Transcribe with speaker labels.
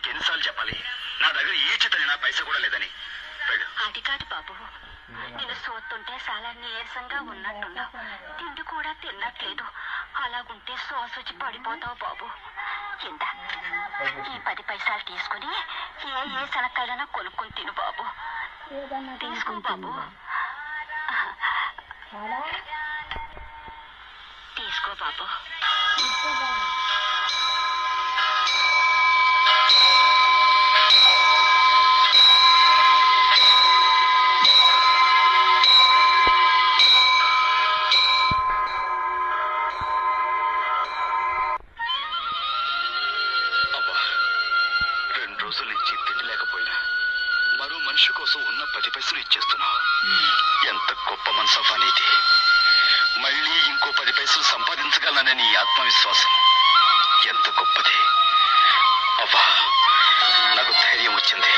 Speaker 1: నీకెన్నిసార్లు చెప్పాలి నా దగ్గర ఈ చిత్తని నా పైసా కూడా లేదని.
Speaker 2: అది కాదు బాబు, నేను సోతుంటే చాలా నీరసంగా ఉన్నట్టున్నా, తిండి కూడా తిన్నట్లేదు. అలాగుంటే శ్వాస వచ్చి పడిపోతావు బాబు. కింద ఈ 10 పైసలు తీసుకుని ఏ శనక్కాయలైనా కొనుక్కొని తిను బాబు. తీసుకో బాబు, తీసుకో బాబు.
Speaker 1: రోజుల నుంచి తిండి లేకపోయినా మరో మనిషి కోసం ఉన్న 10 పైసలు ఇచ్చేస్తున్నావు. ఎంత గొప్ప మనసఫా నీది. మళ్ళీ ఇంకో 10 పైసలు సంపాదించగలననే నీ ఆత్మవిశ్వాసం ఎంత గొప్పది. అవ్వా, నాకు ధైర్యం వచ్చింది.